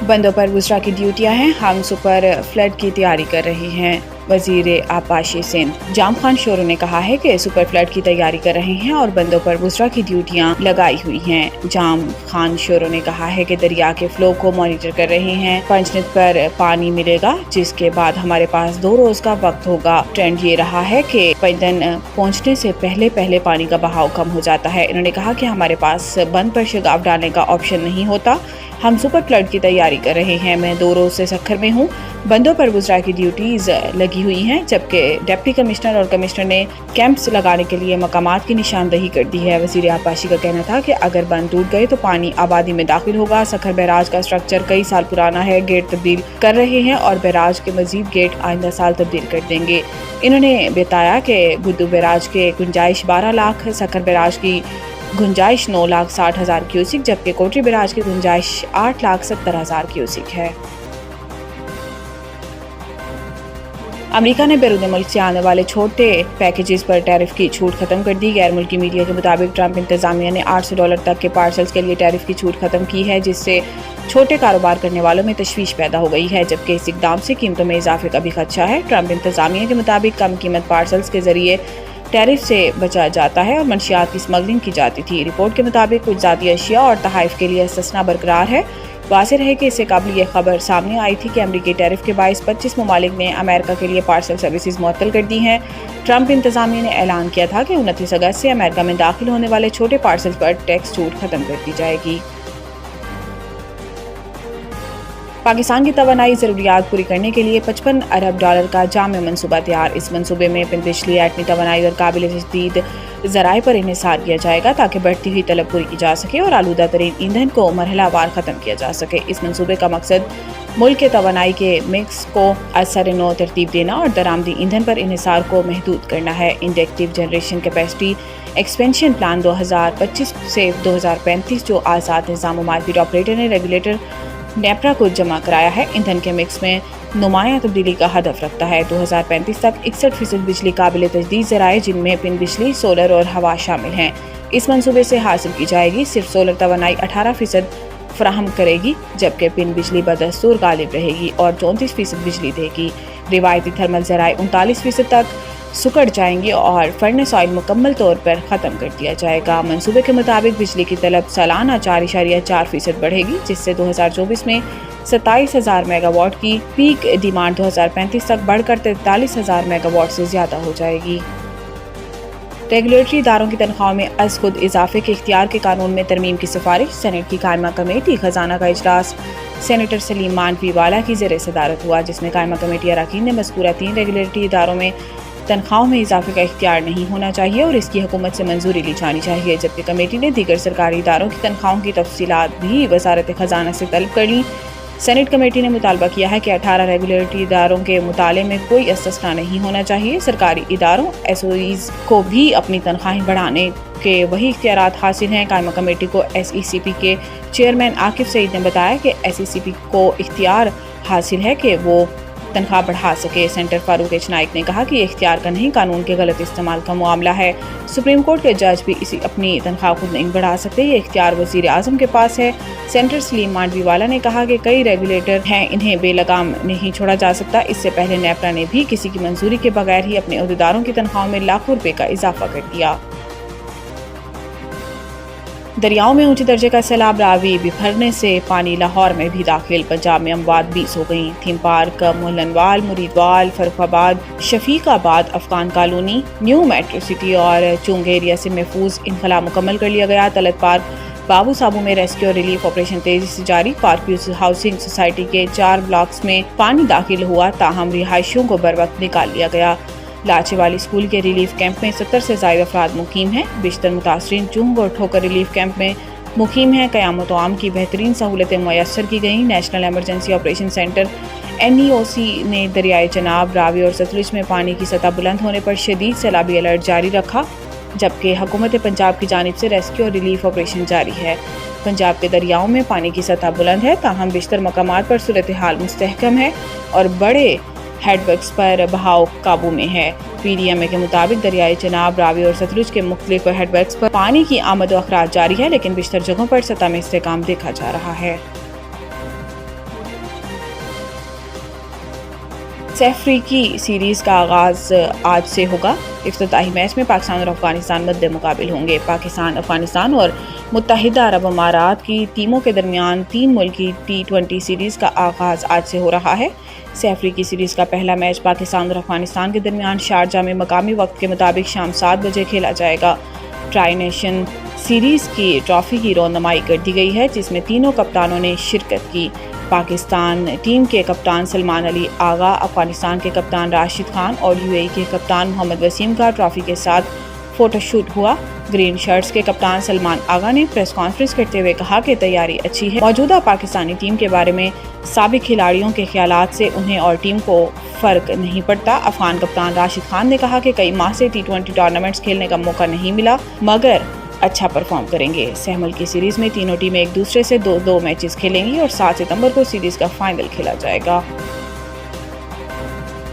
बंदों पर वुज़रा की ड्यूटियां हैं, हम सुपर फ्लड की तैयारी कर रहे हैं। वजीर आबाशी सिंध जाम खान शोरो ने कहा है कि सुपर फ्लड की तैयारी कर रहे हैं और बंदों पर वुज़रा की ड्यूटियां लगाई हुई हैं। जाम खान शोरो ने कहा है कि दरिया के फ्लो को मॉनिटर कर रहे हैं। पंचनद पर पानी मिलेगा, जिसके बाद हमारे पास 2 रोज का वक्त होगा। ट्रेंड ये रहा है कि पैदन पहुँचने से पहले पानी का बहाव कम हो जाता है। इन्होंने कहा कि हमारे पास बंद पर शगाफ डालने का ऑप्शन नहीं होता। हम सुपर फ्लड की तैयारी कर रहे हैं। मैं 2 रोज से सक्खर में हूँ। बंदों पर वुज़रा की ड्यूटीज लगी हुई हैं, जबकि डिप्टी कमिश्नर और कमिश्नर ने कैंप्स लगाने के लिए मकामात की निशानदही कर दी है। वज़ीर आबाशी का कहना था कि अगर बंद टूट गए तो पानी आबादी में दाखिल होगा। सक्खर बैराज का स्ट्रक्चर कई साल पुराना है, गेट तब्दील कर रहे हैं और बैराज के मजीद गेट आइंदा साल तब्दील कर देंगे। इन्होंने बताया कि गुद्दू बैराज के गुंजाइश 12 लाख, सक्खर बैराज की गुंजाइश 9,60,000 क्यूसिक, जबकि कोटरी बैराज की गुंजाइश 8,70,000 क्यूसिक है। अमेरिका ने बैरून मुल्क से आने वाले छोटे पैकेजेस पर टैरिफ की छूट खत्म कर दी। गैर मुल्की मीडिया के मुताबिक ट्रंप इंतजामिया ने $800 तक के पार्सल्स के लिए टैरिफ की छूट खत्म की है, जिससे छोटे कारोबार करने वालों में तशवीश पैदा हो गई है, जबकि इस इकदाम से कीमतों में इजाफे का भी खदशा है। ट्रंप इंतजामिया के मुताबिक कम कीमत पार्सल्स के जरिए टैरिफ से बचा जाता है और मंशियात की स्मगलिंग की जाती थी। रिपोर्ट के मुताबिक कुछ ज़ाती अशिया और तहाइफ के लिए इस्तिस्ना बरकरार है। वाज़ेह रहे कि इससे काबिल ये खबर सामने आई थी कि अमरीकी टैरिफ के बाइस 25 ममालिक ने अमेरिका के लिए पार्सल सर्विसेज मुअत्तल कर दी हैं। ट्रंप इंतजामिया ने ऐलान किया था कि 29 अगस्त से अमेरिका में दाखिल होने वाले छोटे पार्सल पर टैक्स छूट खत्म कर दी जाएगी। पाकिस्तान की तवानाई ज़रूरियात पूरी करने के लिए $55 अरब का जाम मनसूबा तैयार। इस मनसूबे में पनबिजली, एटमी तवानाई और काबिल तजदीद ज़राए पर इन्हिसार किया जाएगा ताकि बढ़ती हुई तलब पूरी की जा सके और आलूदा तरीन ईंधन को मरहलावार ख़त्म किया जा सके। इस मनसूबे का मकसद मुल्क के तवानाई के मिक्स को असर नो तरतीब देना और दरामदी ईंधन पर इन्हिसार को महदूद करना है। Inductive generation capacity expansion plan 2025 से 2035 जो आज़ाद निज़ाम मार्केट ऑपरेटर ने रेगुलेटर नेपरा को जमा कराया है, ईंधन के मिक्स में नुमाया तब्दीली का हदफ रखता है। 2035 तक 61% बिजली काबिल तजदीद ज़राए, जिनमें पिन बिजली, सोलर और हवा शामिल हैं, इस मंसूबे से हासिल की जाएगी। सिर्फ सोलर तवानाई 18% फराहम करेगी, जबकि पिन बिजली बदस्तूर गालिब रहेगी और 34% बिजली देगी। रिवायती थर्मल ज़राए 39% तक सुकड़ जाएंगी और फर्नेस ऑयल मुकम्मल तौर पर ख़त्म कर दिया जाएगा। मंसूबे के मुताबिक बिजली की तलब सालाना 4.4% बढ़ेगी, जिससे 2024 में 27,000 मेगावाट की पीक डिमांड 2035 तक बढ़कर 43,000 मेगावाट से ज़्यादा हो जाएगी। रेगुलेटरी इदारों की तनख्वाह में अज़ खुद इजाफे के इख्तियार के कानून में तरमीम की सिफारिश। सेनेट की कायमा कमेटी खजाना का इजलास सेनेटर सलीम मानवीवाला की ज़ेर सदारत हुआ, जिसमें कायमा कमेटी अरकान ने मज़कूरा 3 रेगुलेटरी इदारों में तनख्वाहों में इजाफे का इख्तियार नहीं होना चाहिए और इसकी हुकूमत से मंजूरी ली जानी चाहिए, जबकि कमेटी ने दीगर सरकारी इदारों की तनख्वाहों की तफसीलात भी वजारत खजाना से तलब कर ली। सेनेट कमेटी ने मुतालबा किया है कि 18 रेगुलेटरी इदारों के मुताले में कोई इस्तिस्ना नहीं होना चाहिए। सरकारी इदारों एसओईज को भी अपनी तनख्वाहें बढ़ाने के वही इख्तियारात हासिल हैं। कायमा कमेटी को एसईसीपी के चेयरमैन आकिब सईद ने बताया कि एसईसीपी को इख्तियार हासिल है कि वो तनख्वाह बढ़ा सके। सेंटर फारूक एच नाइक ने कहा कि ये इख्तियार का नहीं, कानून के गलत इस्तेमाल का मामला है। सुप्रीम कोर्ट के जज भी इसी अपनी तनख्वाह खुद नहीं बढ़ा सकते, ये इख्तियार वजीर आजम के पास है। सेंटर सलीम मांडवीवाला ने कहा कि कई रेगुलेटर हैं, इन्हें बेलगाम नहीं छोड़ा जा सकता। इससे पहले नेपरा ने भी किसी की मंजूरी के बगैर ही अपने अहदेदारों की तनख्वाहों में लाखों रुपए का इजाफा कर दिया। दरियाओं में ऊंचे दर्जे का सैलाब, रावी बिखरने से पानी लाहौर में भी दाखिल। पंजाब में अमवात 20 हो गई। Theme park Mohlanwal, Muridwal, Farrukhabad, Shafiqabad, Afghan colony, new metro city और चुंग एरिया से महफूज इनखला मुकम्मल कर लिया गया। तलत पार्क बाबू साबू में रेस्क्यू और रिलीफ ऑपरेशन तेजी से जारी। पार्क व्यू हाउसिंग सोसाइटी के 4 ब्लॉक्स में पानी दाखिल हुआ, ताहम रिहायशियों को बर वक्त निकाल लिया गया। लाचेवाली स्कूल के रिलीफ कैंप में 70 से ज़ायद अफराद मुकीम हैं। बिश्तर मुतासरीन चुंग और ठोकर रिलीफ कैंप में मुकीम हैं। क़यामत आम की बेहतरीन सहूलतें मुयस्सर की गईं। National emergency operation centre NEOC ने दरियाए चनाब, रावी और सतलुज में पानी की सतह बुलंद होने पर शदीद सैलाबी अलर्ट जारी रखा, जबकि हुकूमत पंजाब की जानिब से रेस्क्यू और रिलीफ ऑपरेशन जारी है। पंजाब के दरियाओं में पानी की सतह बुलंद है, ताहम बिश्तर मकामात पर सूरत हाल मुस्तहकम है और बड़े हेडवर्क्स पर बहाव काबू में है। PDMA के मुताबिक दरियाए चनाब, रावी और सतलुज के मुख्तलिफ हेडवर्क्स पर पानी की आमद व अखराज जारी है, लेकिन बिश्तर जगहों पर सतह में इस्तेकाम देखा जा रहा है। سہ افریقی سیریز کا آغاز آج سے ہوگا۔ افتتاحی میچ میں پاکستان اور افغانستان مد مقابل ہوں گے۔ پاکستان، افغانستان اور متحدہ عرب امارات کی ٹیموں کے درمیان 3 ملکی T20 سیریز کا آغاز آج سے ہو رہا ہے۔ سہ افریقی سیریز کا پہلا میچ پاکستان اور افغانستان کے درمیان شارجہ میں مقامی وقت کے مطابق شام 7 بجے کھیلا جائے گا۔ ٹرائی نیشن سیریز کی ٹرافی کی رونمائی کر دی گئی ہے، جس میں تینوں کپتانوں نے شرکت کی۔ پاکستان ٹیم کے کپتان سلمان علی آغا، افغانستان کے کپتان راشد خان اور UAE کے کپتان محمد وسیم کا ٹرافی کے ساتھ فوٹو شوٹ ہوا۔ گرین شرٹس کے کپتان سلمان آغا نے پریس کانفرنس کرتے ہوئے کہا کہ تیاری اچھی ہے۔ موجودہ پاکستانی ٹیم کے بارے میں سابق کھلاڑیوں کے خیالات سے انہیں اور ٹیم کو فرق نہیں پڑتا۔ افغان کپتان راشد خان نے کہا کہ کئی ماہ سے T20 ٹورنامنٹس کھیلنے کا موقع نہیں ملا، مگر اچھا پرفارم کریں گے۔ سہ ملکی سیریز میں تینوں ٹیمیں ایک دوسرے سے 2 میچز کھیلیں گی اور 7 ستمبر کو سیریز کا فائنل کھیلا جائے گا۔